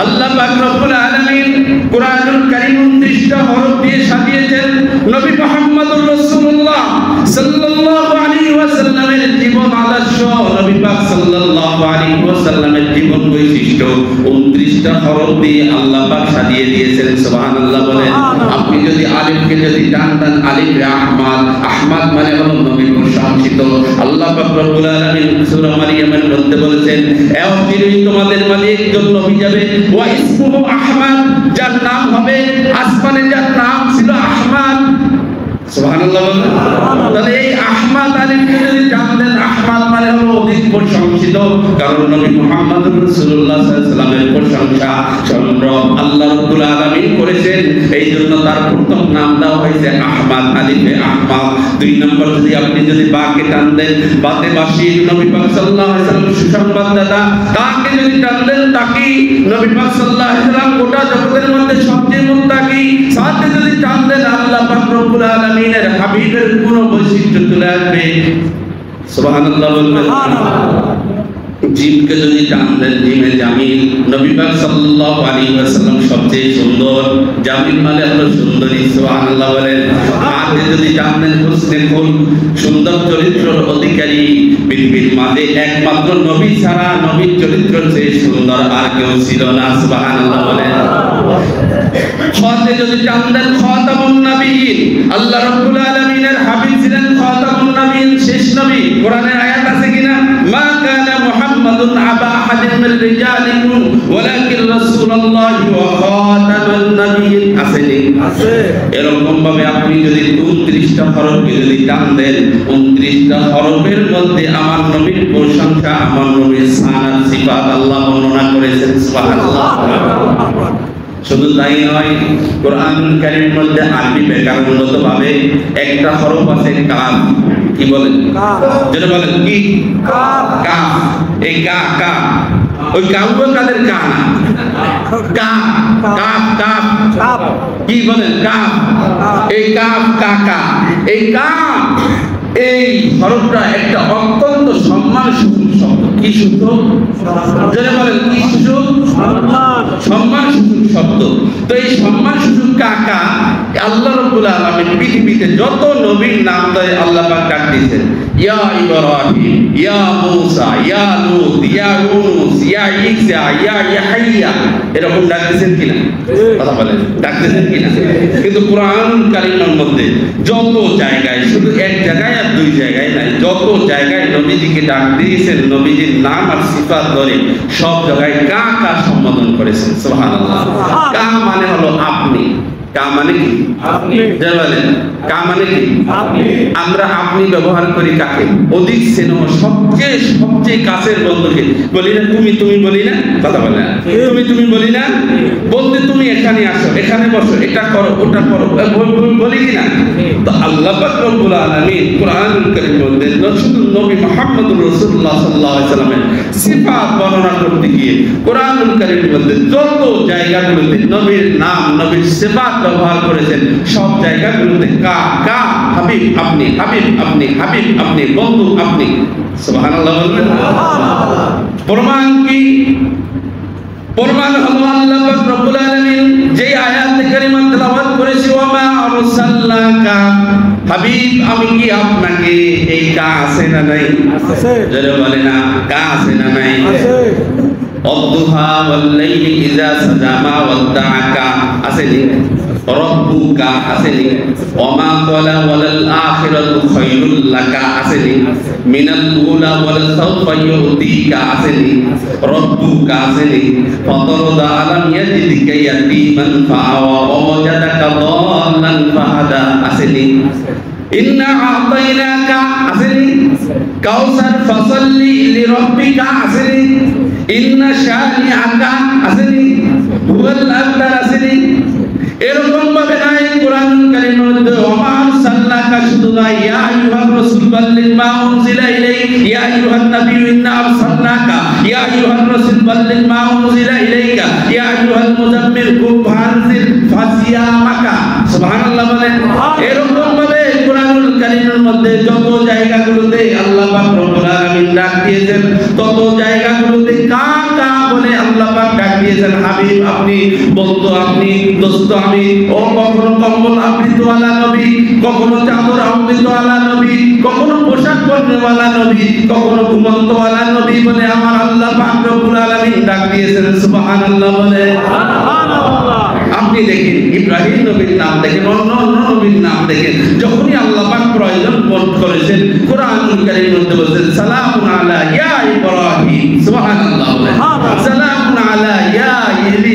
আল্লাহ পাক রব্বুল আলামিন কুরআনুল কারীম 29টা হরফ দিয়ে সাজিয়েছেন নবী মুহাম্মদুর রাসূলুল্লাহ সাল্লাল্লাহু আলাইহি ওয়াসাল্লামের জীবন আদর্শ, নবী পাক সাল্লাল্লাহু আলাইহি ওয়াসাল্লামের জীবন বৈশিষ্ট্য 29টা হরফ দিয়ে আল্লাহ পাক সাজিয়ে দিয়েছেন। সুবহানাল্লাহ বলেন। আপনি যদি আলিফকে যদি টান আলিফ আহমদ, আহমদ মানে হলো নবীর প্রশংসিত। আল্লাহ পাক রব্বুল আলামিন সূরা মারইয়ামের মধ্যে বলেছেন, এও চিরই তোমাদের মাঝে একজন নবী যাবে, ওয়া ইসমুহু আহমদ, যার নাম হবে আসমানে যার নাম ছিল আহমদ। সুবহানাল্লাহ বলেন। তাহলে এই আহমদ আলিফকে যদি জানলেন, আহমদ মানে হলো অধিক প্রশংসিত, কারণ নবী মুহাম্মদুর রাসূলুল্লাহ সাল্লাল্লাহু আলাইহি ওয়াসাল্লামের প্রশংসা সম্ভ্রম আল্লাহ রাব্বুল আলামিন করেছেন। এই জন্য তার প্রথম নাম দেওয়া হয়েছে আহমদ, আলিফে আহমদ। দুই নম্বর যদি আপনি যদি বাকে টান দেন, বাতে বাসী নবী পাক সাল্লাল্লাহু আলাইহি ওয়াসাল্লাম সুসংবাদদাতা, তাকে যদি টান দেন তাকি নবী পাক সাল্লাল্লাহু আলাইহি ওয়াসাল্লাম গোটা জগতের মধ্যে সবচেয়ে মুত্তাকি, সাথে যদি টান দেন আল্লাহ পাক রব্বুল আলামিনের হাবিবের গুণ বৈশিষ্ট্য চলে আসবে। সুবহানাল্লাহ বলবেন। জিমকে যদি টান দেন, জিমে জামিল, নবী পাক সাল্লাল্লাহু আলাইহি ওয়াসাল্লাম সবচেয়ে সুন্দর, জামিল মানে হলো সুন্দরী। সুবহানাল্লাহ বলেন। হাতে যদি টান দেন, হুসনে খুল, সুন্দর চরিত্রের অধিকারী, পৃথিবীর মাঝে একমাত্র নবী ছাড়া নবীর চরিত্র চেয়ে সুন্দর আর কেউ ছিল না। সুবহানাল্লাহ বলেন। খাতে যদি টান দেন, খাতামুন নবিয়্যিন, আল্লাহ রাব্বুল আলামিনের হাবিব ছিলেন খাতামুন নবিয়্যিন, শেষ নবী। কোরআনের আয়াত আছে কিনা, মা কানা মুহাম্মাদুন আবা আহাদিন মির রিজালিকুম ওয়ালাকিন রাসূলুল্লাহি ওয়া খাতামুন নবিয়্যিন। আছে নি? আছে। এরকম ভাবে আপনি যদি 29টা হরফকে যদি টান দেন, 29টা হরফের মধ্যে আমার নবীর প্রশংসা, আমার নবীর শান সিফাত আল্লাহ বর্ণনা করেছেন। সুবহানাল্লাহ। শুধু তাই নয়, কোরআনুল কারীমের মধ্যে আরবি ব্যাকরণগত ভাবে একটা হরফ আছে কাফ। কি বলেন? কাফ। যেটা বলেন কি? কাফ। কাফ। এই কাফ, কাফ, ওই কাফগুলো কাদের কাফ না? Calf, calf, calf, calf. কি বলেন? কাফ। এই কাফ, কাকা, এই কাফ, এই হরফটা একটা অত্যন্ত সম্মানসূচক শব্দ। কি সূত্র? যেটা বলেন কি সূচক? সম্মানসূচক শব্দ। তো এই সম্মানসূচক কাকা আল্লাহ রাব্বুল আলামিন পৃথিবীতে যত নবীর নাম দেয় আল্লাহ পাক ডাক দিয়েছেন, ইয়া ইব্রাহিম, ইয়া মূসা, ইয়া লূত, ইয়া ইউনুস, ইয়া ঈসা, ইয়া ইয়াহইয়া, এরকম ডাক দিয়েছেন কিনা? কথা বলেন, ডাক দিয়েছেন কিনা? কিন্তু কোরআনুল কারীমের মধ্যে যত জায়গায়, শুধু এক জায়গায় আর দুই জায়গায় নাই, যত জায়গায় নবীজিকে ডাক দিয়েছেন, নবীজির নাম আর সিফাত ধরে সব জায়গায় কা কা সম্বোধন করেছেন। সুবহানাল্লাহ। কা মানে হলো আপনি। কা মানে কি? আপনি। বলেন কা মানে কি? আপনি। আমরা আপনি ব্যবহার করি কাকে? অধিক স্নেহ, সবচেয়ে কাছের বন্ধুকে বলি না তুমি, তুমি বলি না? কথা বলে না তুমি, তুমি বলি না? বলতে তুমি এখানে আসো, এখানে বসো, এটা করো, ওটা করো, বলি কি না? তো আল্লাহ পাক রব্বুল আলামিন কোরআনুল কারীমের মধ্যে শুধু নবী মুহাম্মদুর রাসূলুল্লাহ সাল্লাল্লাহু আলাইহি ওয়াসাল্লামের সিফাত বর্ণনা করতে গিয়ে কোরআনুল কারীমের মধ্যে যত জায়গাগুলোতে নবীর নাম, নবীর সিফাত ব্যবহার করেছেন, সব জায়গাগুলোতে কা কা, হাবিব আপনি, হাবিব আপনি, হাবিব আপনি, বন্ধু আপনি। সুবহানাল্লাহ বলবেন। প্রমাণ কি? প্রমাণ হলো আল্লাহ পাক রব্বুল আলামিন যে আয়াত কারিমা তেলাওয়াত করেছি, ওয়া মা আরসালনাকা, হাবিব আমি কি আপনাকে, এই কা আছে না নাই? আছে। যারা বলে না কা আছে না নাই? আছে। অদ্দুহা ওয়াল লাইলি ইযা সাজা মা ওয়াদ্দাআকা, আছে নি? রব্বুকা, আছে নি? ওমা ক্বালা ওয়ালাল আখিরাতু খায়রুল লাকা, আছে নি? মিনাল উলা ওয়াল সাওফা ইউতিকা, আছে নি? রব্বুকা, আছে নি? ফাতারদা আলাম ইয়াজিদিকা ইয়াতীমান ফাআওয়া ওয়া ওয়াজাদাকা দাল্লান ফাহাদা, আছে নি? ইন্না আ'তাইনাকা, আছে নি? কাউসার ফাসাল্লি লিরাব্বিকা, আছে নি? ইন্না শানিআকা, আছে নি? হুয়াল আবতার, আছে নি? এরকম ভাবে নাই কোরআনুল কারীমের মধ্যে, ওমা আরসালনাকা শুধু না, ইয়া আইয়ুহার রাসূল বাল্লিগ মা উনজিলা ইলাইক, ইয়া আইয়ুহান নাবিয়্যু ইন্না আরসালনাকা, ইয়া আইয়ুহার রাসূল বাল্লিগ মা উনজিলা ইলাইকা, ইয়া আইয়ুহাল মুজাম্মিল কুম ফানজির ফাসিয়ামাকা। সুবহানাল্লাহ বলেন। এরকম ভাবে কোরআনুল কারীমের মধ্যে যত জায়গাগুলোতে আল্লাহ পাক রব্বুল আলামিন ডাক দিয়েছেন, তত জায়গাগুলোতে কা কা বলে আল্লাহ পাক ডাক দিয়েছেন। হাবিব হাবিব আপনি, বন্ধু আপনি, দোস্ত আমি। ও কখনো কম্বল আবৃতওয়ালা নবী, কখনো চাদর আবৃতওয়ালা নবী, কখনো পোশাক পরনেওয়ালা নবী, কখনো ঘুমন্তওয়ালা নবী বলে আমার আল্লাহ পাক রব্বুল আলামিন ডাক দিয়েছেন। সুবহানাল্লাহ বলে সুবহানাল্লাহ। আপনি দেখেন ইব্রাহিম নবীর নাম দেখেন, অন্য নবীর নাম দেখেন, যখনই আল্লাহ পাক প্রয়োজন বোধ করেছেন কোরআনুল কারীমের মধ্যে বলেছেন সালামুন আলা ইয়া ইব্রাহিম। সুবহানাল্লাহ বলে সালামুন আলা ইয়া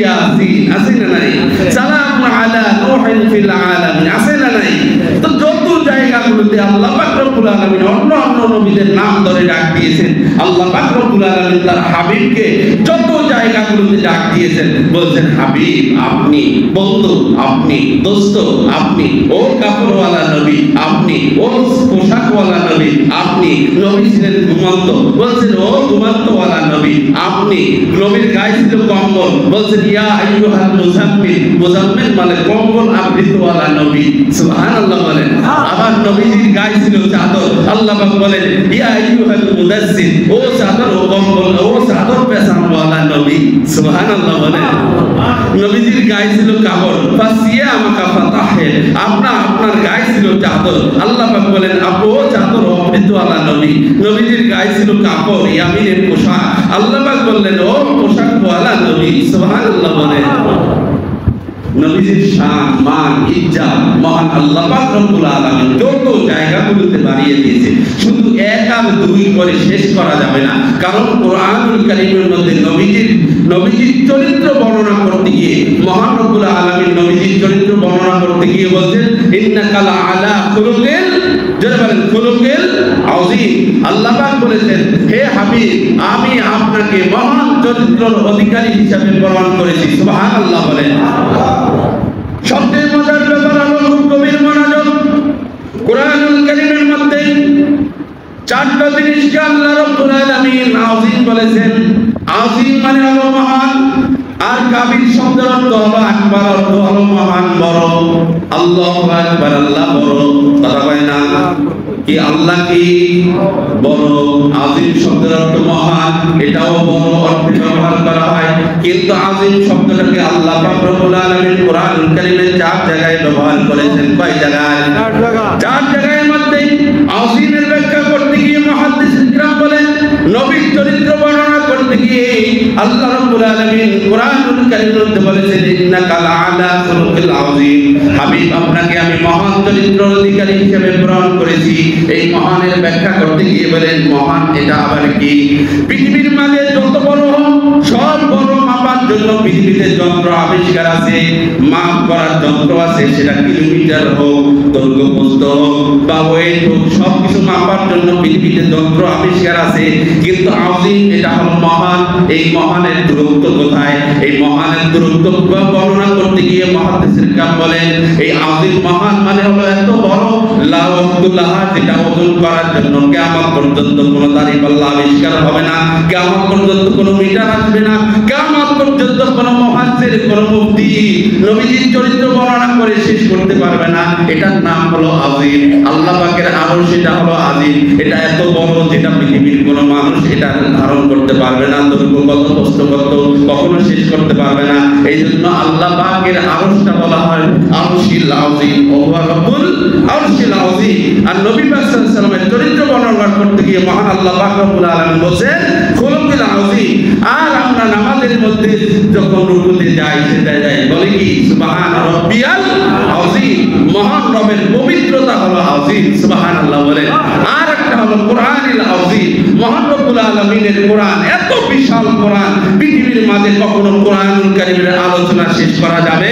ইয়াসিন, আছে না নাই? সালামুন আলা নূহিন ফিল আলামিন, আছে না নাই? তো যত জায়গাগুলোতে আল্লাহ পাক রব্বুল আলামিন অন্য নবীদের নাম ধরে ডাক দিয়েছেন, আল্লাহ পাক রব্বুল আলামিন তার হাবিবকে যত জায়গাগুলোতে ডাক দিয়েছেন বলছেন হাবিব আপনি, বন্ধু আপনি, দোস্ত আপনি, ও কাপড়ওয়ালা নবী আপনি, ও পোশাকওয়ালা নবী আপনি। নবী ছিলেন ঘুমন্ত, বলছেন ও ঘুমন্তওয়ালা নবী আপনি। নবীর গায়ে ছিল কম্বল, বলছেন ইয়া আইয়ুহাল মুজাম্মিল, মুজাম্মিল মানে কম্বল আবৃতওয়ালা নবী। সুবহানাল্লাহ বলেন। আবার নবীজির গায়ে ছিল চাদর, আল্লাহ পাক বলেন ইয়া আইয়ুহাল মুদাসসির, ও চাদর ও কম্বল ও চাদর পেছানোওয়ালা নবী। সুবহানাল্লাহ বলেন। নবীজির গায়ে ছিল কাপড়, ফাসিয়া আমাকা ফাতাহে, আপনার গায়ে ছিল চাদর, আল্লাহ পাক বলেন আপু চাদর অমৃতওয়ালা নবী। নবীজির গায়ে ছিল কাপড়, ইয়ামিনের পোশাক, আল্লাহ পাক বললেন ও পোশাকওয়ালা নবী। সুবহানাল্লাহ বলেন। নবীজির শান মান ইজ্জত মহান আল্লাহ পাক রব্বুল আলামিন যত জায়গাগুলোতে বাড়িয়ে দিয়েছে, শুধু এক আর দুই করে শেষ করা যাবে না। কারণ কোরআনুল কারীমের মধ্যে নবীজির চরিত্র বর্ণনা করতে গিয়ে মহান রব্বুল আলামিন নবীজির চরিত্র বর্ণনা করতে গিয়ে বলেন ইন্নাকা লাআলা খুলুকিল, যারা বলেন খুলুকিল আযীম। আল্লাহ পাক বলেছেন হে হাবিব আমি আপনাকে মহান চরিত্রের অধিকারী হিসেবে প্রমাণ করেছি। সুবহানাল্লাহ বলেন। সবচেয়ে মজার ব্যাপার হলো খুব গভীর মনোযোগ, কোরআনুল কারীমের মধ্যে চারটা জিনিসকে আল্লাহ রাব্বুল আলামিন আযীম বলেছেন। আযীম মানে হলো মহান, আর কাবীর শব্দের অর্থ হলো আকবার, অর্থ হলো মহান বড়। আল্লাহু আকবার, আল্লাহ বড়, কথা কয় না কি আল্লাহ কি বড়। আযীম শব্দের অর্থ মহান, এটাও বড় অর্থে ব্যবহার করা হয়, কিন্তু আযীম শব্দটাকে আল্লাহ পাক রব্বুল আলামিন কোরআনুল কারীমে 4 জায়গায় ব্যবহার করেছেন। কয় জায়গায়? 4 জায়গায় মধ্যে আযীমের ব্যাখ্যা করতে গিয়ে মুহাদ্দিসিন কিরাম বলেন নবীর চরিত্র বর্ণনা করতে গিয়ে আল্লাহ রাব্বুল আলামিন কোরআনুল কারীমের মধ্যে বলেছেন ইন্নাকা লাআলা খুলুকিল আযীম, হাবিব আপনাকে আমি মহান চরিত্রের অধিকারী হিসেবে প্রমাণ করেছি। এই মহানের ব্যাখ্যা করতে গিয়ে বলেন মহান এটা আবার কি? পৃথিবীর মাঝে যত বড় সব বড় মাপার জন্য পৃথিবীতে যন্ত্র আবিষ্কার আছে, মাপ করার যন্ত্র আছে, সেটা কিলোমিটার হোক, দৈর্ঘ্য প্রস্থ হোক বা ওয়েট হোক, সব কিছু মাপার জন্য পৃথিবীতে যন্ত্র আবিষ্কার আছে। কিন্তু আযীম এটা হলো মহান। এই মহানের দূরত্ব কোথায়? এই মহানের দূরত্ব বর্ণনা করতে গিয়ে মুহাদ্দিসিন কিরাম বলেন এই আযীম মহান মানে হলো এত বড় লা ওয়াক্তুলাহা, যেটা ওজন করার জন্য কিয়ামত পর্যন্ত কোনো দাড়ি পাল্লা আবিষ্কার হবে না, কিয়ামত পর্যন্ত কোনো মিটার আসবে না, কিয়ামত পর্যন্ত কোনো মুহাদ্দিস কোনো মুফতি নবীজির চরিত্র বর্ণনা করে শেষ করতে পারবে না। এটার নাম হলো আযীম। আল্লাহ পাকের আরশ এটা হলো আযীম, এটা এত বড় যেটা পৃথিবীর কোনো মানুষ এটা ধারণ করতে পারবে না, দৈর্ঘ্য কত প্রস্থ কত কখনো শেষ করতে পারবে না। এইজন্য আল্লাহ পাকের আরশটা বলা হয় আরশিল আযীম, ওয়া রাব্বুল আরশিল আযীম। আর নবী পাক সাল্লাল্লাহু আলাইহি ওয়াসাল্লামের চরিত্র বর্ণনা করতে গিয়ে মহান আল্লাহ পাক রব্বুল আলামিন বলেন খুলুকিল আযীম। আর আমরা নামাজের মধ্যে যখন রুকুতে যাই সেটা যাই বলে কি সুবহান রাব্বিয়াল আযীম, মহান রবের পবিত্রতা হলো আযীম। সুবহানাল্লাহ বলেন। আর একটা হলো কোরআনুল আযীম, মহান রব্বুল আলামিনের কোরআন এত বিশাল কোরআন, পৃথিবীর মাঝে কখনো কোরআনুল কারীমের আলোচনা শেষ করা যাবে?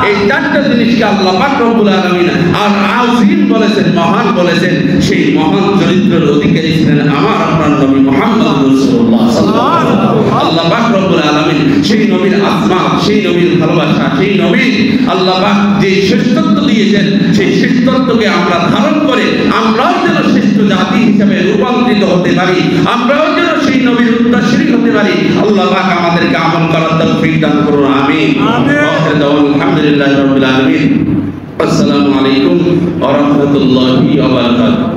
এই 4টা জিনিসকে আল্লাহ পাক রব্বুল আলামিন আর আযীম বলেছেন, মহান বলেছেন। সেই মহান চরিত্রের অধিকারী ছিলেন আমার আপনার নবী মুহাম্মদ রাসূলুল্লাহ সাল্লাল্লাহু আলাইহি ওয়াসাল্লাম। আল্লাহ পাক রব্বুল আলামিন সেই নবীর আত্মা, সেই নবীর ভালোবাসা, সেই নবী আল্লাহ পাক যে শ্রেষ্ঠত্ব দিয়েছেন, সেই শ্রেষ্ঠত্বকে আমরা ধারণ করে আমরাও যেন শ্রেষ্ঠ জাতি হিসেবে রূপান্তরিত হতে পারি, আমরাও যেন সেই নবীর উত্তরসূরি হতে পারি। আল্লাহ পাক আমাদেরকে আমল করার তৌফিক দান করুন। আমিন। আলহামদুলিল্লাহি রাব্বিল আলামিন। আসসালামু আলাইকুম ওয়া রাহমাতুল্লাহি ওয়া বারাকাতুহু।